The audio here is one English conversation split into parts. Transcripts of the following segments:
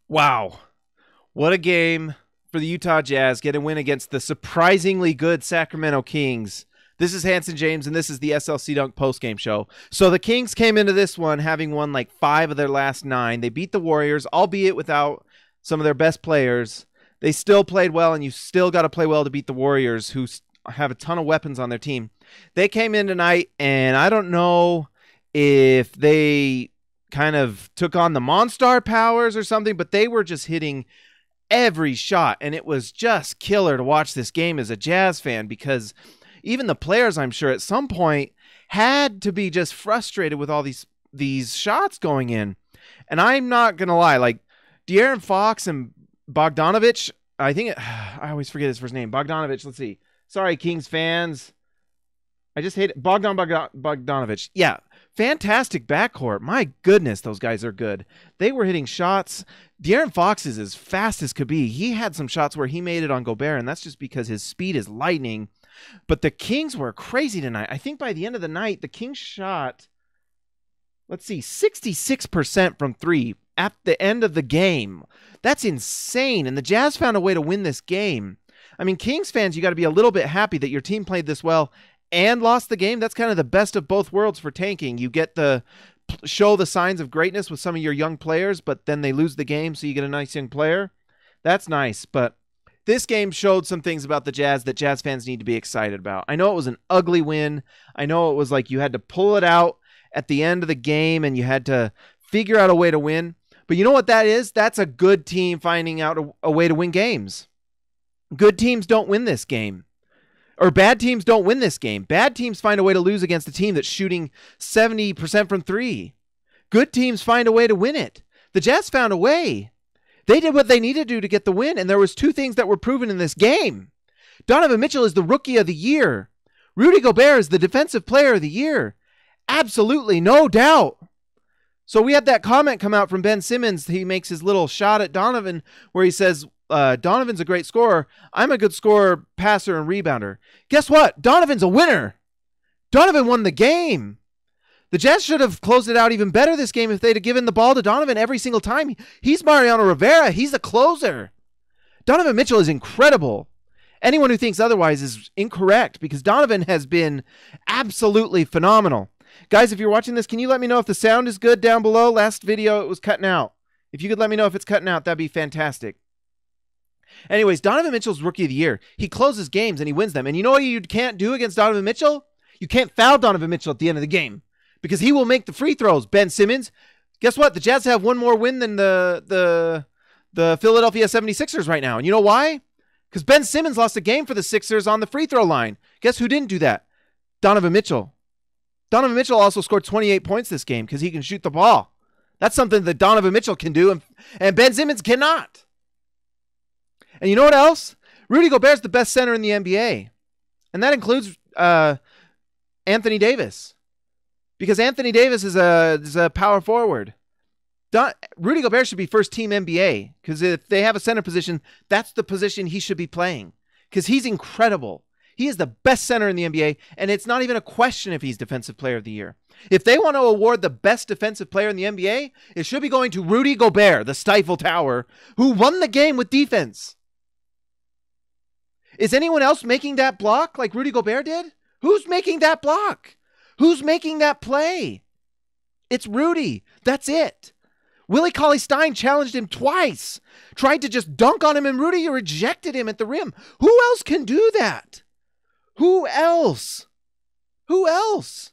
Wow. What a game for the Utah Jazz. Get a win against the surprisingly good Sacramento Kings. This is Hanson James, and this is the SLC Dunk postgame show. So the Kings came into this one having won like 5 of their last 9. They beat the Warriors, albeit without some of their best players. They still played well, and you still got to play well to beat the Warriors, who have a ton of weapons on their team. They came in tonight, and I don't know if they kind of took on the Monstar powers or something, but they were just hitting every shot, and it was just killer to watch this game as a Jazz fan, because even the players, I'm sure, at some point had to be just frustrated with all these shots going in. And I'm not going to lie, like De'Aaron Fox and Bogdanovich, I always forget his first name. Bogdanovich, let's see. Sorry, Kings fans. I just hate it. Bogdanovich. Yeah, fantastic backcourt. My goodness, those guys are good. They were hitting shots. De'Aaron Fox is as fast as could be. He had some shots where he made it on Gobert, and that's just because his speed is lightning. But the Kings were crazy tonight. I think by the end of the night, the Kings shot, let's see, 66% from 3 at the end of the game. That's insane. And the Jazz found a way to win this game. I mean, Kings fans, you got to be a little bit happy that your team played this well and lost the game. That's kind of the best of both worlds for tanking. You get to show the signs of greatness with some of your young players, but then they lose the game, so you get a nice young player. That's nice, but this game showed some things about the Jazz that Jazz fans need to be excited about. I know it was an ugly win. I know it was like you had to pull it out at the end of the game and you had to figure out a way to win. But you know what that is? That's a good team finding out a way to win games. Good teams don't win this game. Or bad teams don't win this game. Bad teams find a way to lose against a team that's shooting 70% from 3. Good teams find a way to win it. The Jazz found a way. They did what they needed to do to get the win, and there was 2 things that were proven in this game. Donovan Mitchell is the Rookie of the Year. Rudy Gobert is the Defensive Player of the Year. Absolutely, no doubt. So we had that comment come out from Ben Simmons. He makes his little shot at Donovan where he says, Donovan's a great scorer. I'm a good scorer, passer, and rebounder. Guess what? Donovan's a winner. Donovan won the game. The Jazz should have closed it out even better this game if they'd have given the ball to Donovan every single time. He's Mariano Rivera. He's a closer. Donovan Mitchell is incredible. Anyone who thinks otherwise is incorrect, because Donovan has been absolutely phenomenal. Guys, if you're watching this, can you let me know if the sound is good down below? Last video, it was cutting out. If you could let me know if it's cutting out, that'd be fantastic. Anyways, Donovan Mitchell's Rookie of the Year. He closes games and he wins them. And you know what you can't do against Donovan Mitchell? You can't foul Donovan Mitchell at the end of the game, because he will make the free throws. Ben Simmons, guess what? The Jazz have one more win than the Philadelphia 76ers right now. And you know why? Because Ben Simmons lost a game for the Sixers on the free throw line. Guess who didn't do that? Donovan Mitchell. Donovan Mitchell also scored 28 points this game because he can shoot the ball. That's something that Donovan Mitchell can do, and Ben Simmons cannot. And you know what else? Rudy Gobert's the best center in the NBA. And that includes Anthony Davis. Because Anthony Davis is a power forward. Rudy Gobert should be first team NBA, because if they have a center position, that's the position he should be playing, because he's incredible. He is the best center in the NBA, and it's not even a question if he's Defensive Player of the Year. If they want to award the best defensive player in the NBA, it should be going to Rudy Gobert, the Stifle Tower, who won the game with defense. Is anyone else making that block like Rudy Gobert did? Who's making that block? Who's making that play? It's Rudy. That's it. Willie Cauley-Stein challenged him twice. Tried to just dunk on him, and Rudy rejected him at the rim. Who else can do that? Who else? Who else?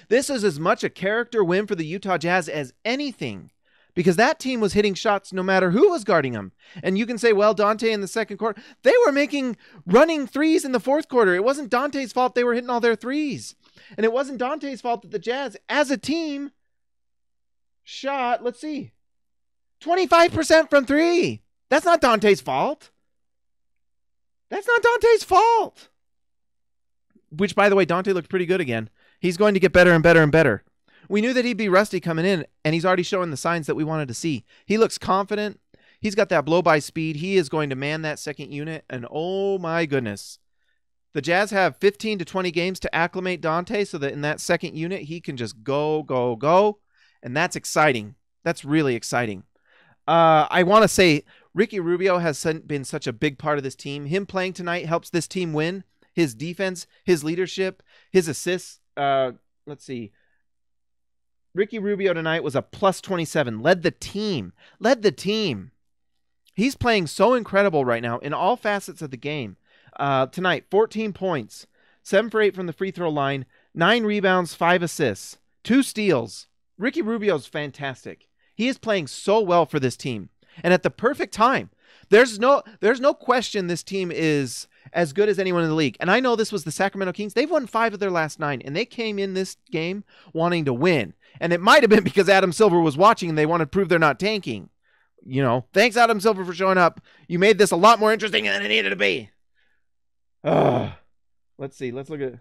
This is as much a character win for the Utah Jazz as anything, because that team was hitting shots no matter who was guarding them. And you can say, well, Dante in the second quarter, they were making running threes in the fourth quarter. It wasn't Dante's fault they were hitting all their threes. And it wasn't Dante's fault that the Jazz, as a team, shot, let's see, 25% from 3. That's not Dante's fault. That's not Dante's fault. Which, by the way, Dante looked pretty good again. He's going to get better and better and better. We knew that he'd be rusty coming in, and he's already showing the signs that we wanted to see. He looks confident. He's got that blow-by speed. He is going to man that second unit, and oh my goodness. The Jazz have 15 to 20 games to acclimate Dante so that in that second unit, he can just go, go, go, and that's exciting. That's really exciting. I want to say Ricky Rubio has been such a big part of this team. Him playing tonight helps this team win. His defense, his leadership, his assists. Let's see. Ricky Rubio tonight was a plus 27. Led the team. He's playing so incredible right now in all facets of the game. Tonight, 14 points, 7 for 8 from the free throw line, 9 rebounds, 5 assists, 2 steals. Ricky Rubio's fantastic. He is playing so well for this team, and at the perfect time. There's no question this team is as good as anyone in the league. And I know this was the Sacramento Kings. They've won 5 of their last 9, and they came in this game wanting to win. And it might have been because Adam Silver was watching and they wanted to prove they're not tanking. You know, thanks Adam Silver for showing up. You made this a lot more interesting than it needed to be. Let's see. Let's look at...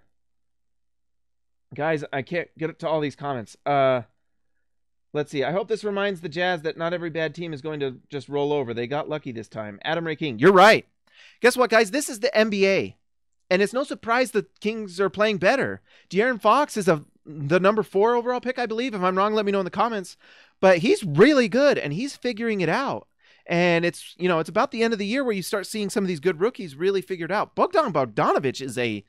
Guys, I can't get to all these comments. Let's see. I hope this reminds the Jazz that not every bad team is going to just roll over. They got lucky this time. Adam Ray King, you're right. Guess what, guys? This is the NBA. And it's no surprise the Kings are playing better. De'Aaron Fox is the number 4 overall pick, I believe. If I'm wrong, let me know in the comments. But he's really good, and he's figuring it out. And it's about the end of the year where you start seeing some of these good rookies really figured out. Bogdan Bogdanovic is a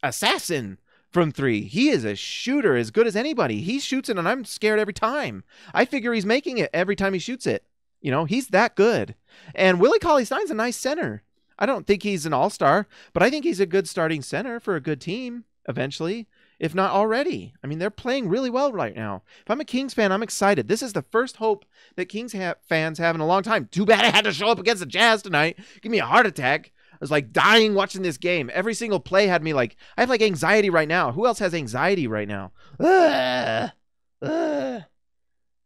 assassin from 3. He is a shooter as good as anybody. He shoots it, and I'm scared every time. I figure he's making it every time he shoots it. You know, he's that good. And Willie Cauley-Stein's a nice center. I don't think he's an all-star, but I think he's a good starting center for a good team eventually, if not already. I mean, they're playing really well right now. If I'm a Kings fan, I'm excited. This is the first hope that Kings fans have in a long time. Too bad I had to show up against the Jazz tonight. Give me a heart attack. I was like dying watching this game. Every single play had me like, I have like anxiety right now. Who else has anxiety right now?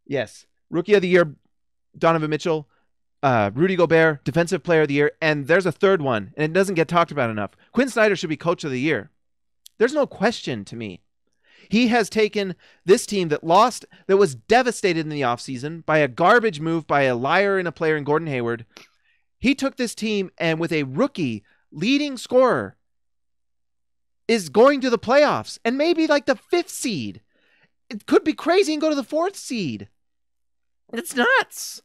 Yes. Rookie of the Year, Donovan Mitchell. Rudy Gobert, Defensive Player of the Year. And there's a third one, and it doesn't get talked about enough. Quinn Snyder should be Coach of the Year. There's no question to me. He has taken this team that lost, that was devastated in the offseason by a garbage move by a liar and a player in Gordon Hayward. He took this team and with a rookie leading scorer is going to the playoffs and maybe like the 5th seed. It could be crazy and go to the 4th seed. It's nuts.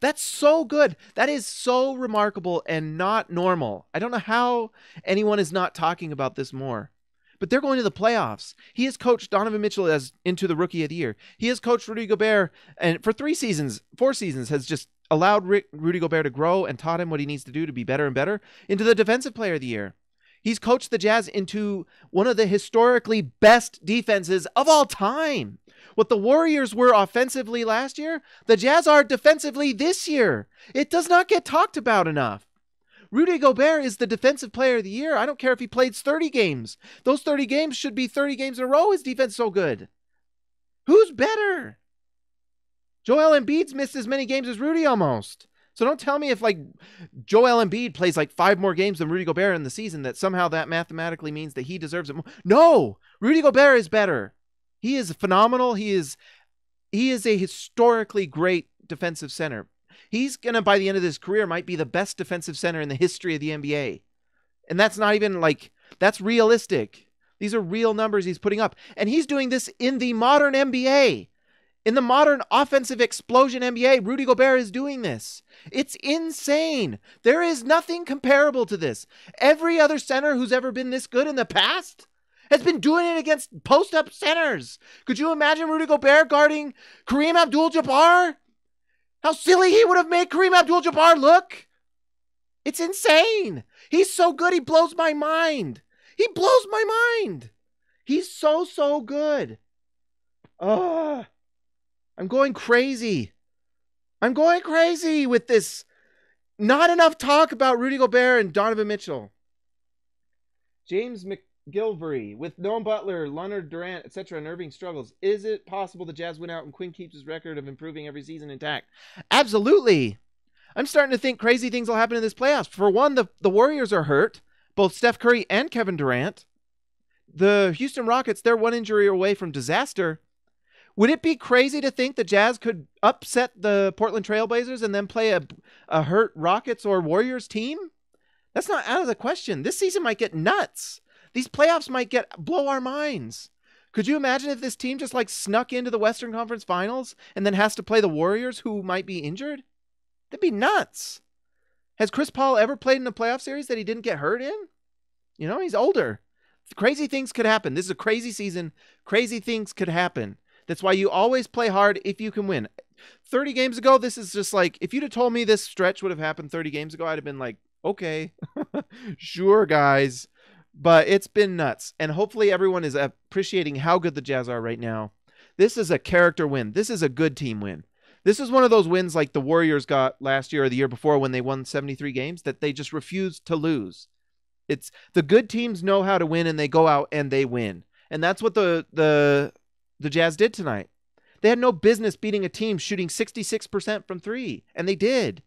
That's so good. That is so remarkable and not normal. I don't know how anyone is not talking about this more. But they're going to the playoffs. He has coached Donovan Mitchell as into the Rookie of the Year. He has coached Rudy Gobert, and for 4 seasons, has just allowed Rudy Gobert to grow and taught him what he needs to do to be better and better, into the Defensive Player of the Year. He's coached the Jazz into one of the historically best defenses of all time. What the Warriors were offensively last year, the Jazz are defensively this year. It does not get talked about enough. Rudy Gobert is the Defensive Player of the Year. I don't care if he played 30 games. Those 30 games should be 30 games in a row. His defense is so good. Who's better? Joel Embiid's missed as many games as Rudy almost. So don't tell me if like Joel Embiid plays like 5 more games than Rudy Gobert in the season that somehow that mathematically means that he deserves it more. No, Rudy Gobert is better. He is phenomenal. He is a historically great defensive center. He's going to, by the end of his career, might be the best defensive center in the history of the NBA. And that's not even like, that's realistic. These are real numbers he's putting up. And he's doing this in the modern NBA. In the modern offensive explosion NBA, Rudy Gobert is doing this. It's insane. There is nothing comparable to this. Every other center who's ever been this good in the past has been doing it against post-up centers. Could you imagine Rudy Gobert guarding Kareem Abdul-Jabbar? How silly he would have made Kareem Abdul-Jabbar look. It's insane. He's so good, he blows my mind. He blows my mind. He's so, so good. I'm going crazy. I'm going crazy with this. Not enough talk about Rudy Gobert and Donovan Mitchell. James McGilvery, with Noam Butler, Leonard Durant, etc., and Irving struggles, is it possible the Jazz win out and Quinn keeps his record of improving every season intact? Absolutely. I'm starting to think crazy things will happen in this playoffs. For one, the Warriors are hurt, both Steph Curry and Kevin Durant. The Houston Rockets, they're 1 injury away from disaster. Would it be crazy to think the Jazz could upset the Portland Trailblazers and then play a hurt Rockets or Warriors team? That's not out of the question. This season might get nuts. These playoffs might blow our minds. Could you imagine if this team just like snuck into the Western Conference Finals and then has to play the Warriors who might be injured? That'd be nuts. Has Chris Paul ever played in a playoff series that he didn't get hurt in? You know, he's older. Crazy things could happen. This is a crazy season. Crazy things could happen. That's why you always play hard if you can win. 30 games ago, this is just like, if you'd have told me this stretch would have happened 30 games ago, I'd have been like, okay, sure, guys. But it's been nuts. And hopefully everyone is appreciating how good the Jazz are right now. This is a character win. This is a good team win. This is one of those wins like the Warriors got last year or the year before when they won 73 games that they just refused to lose. It's the good teams know how to win and they go out and they win. And that's what the Jazz did tonight. They had no business beating a team shooting 66% from three, and they did.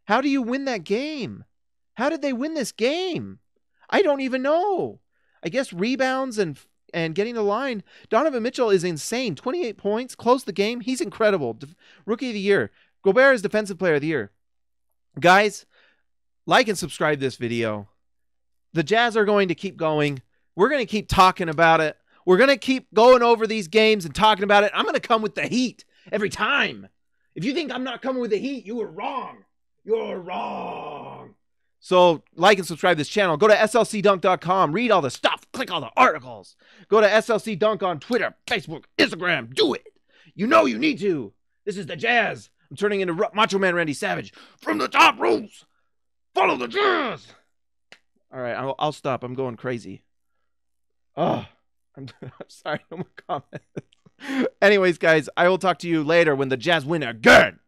How do you win that game? How did they win this game? I don't even know. I guess rebounds and getting the line. Donovan Mitchell is insane. 28 points, closed the game. He's incredible. Rookie of the year. Gobert is defensive player of the year. Guys, like and subscribe to this video. The Jazz are going to keep going. We're going to keep talking about it. We're going to keep going over these games and talking about it. I'm going to come with the heat every time. If you think I'm not coming with the heat, you are wrong. You're wrong. So like and subscribe to this channel. Go to slcdunk.com. Read all the stuff. Click all the articles. Go to SLC Dunk on Twitter, Facebook, Instagram. Do it. You know you need to. This is the Jazz. I'm turning into Macho Man Randy Savage. From the top ropes. Follow the Jazz. All right, I'll stop. I'm going crazy. Oh, I'm sorry. No more comments. Anyways, guys, I will talk to you later when the Jazz win again.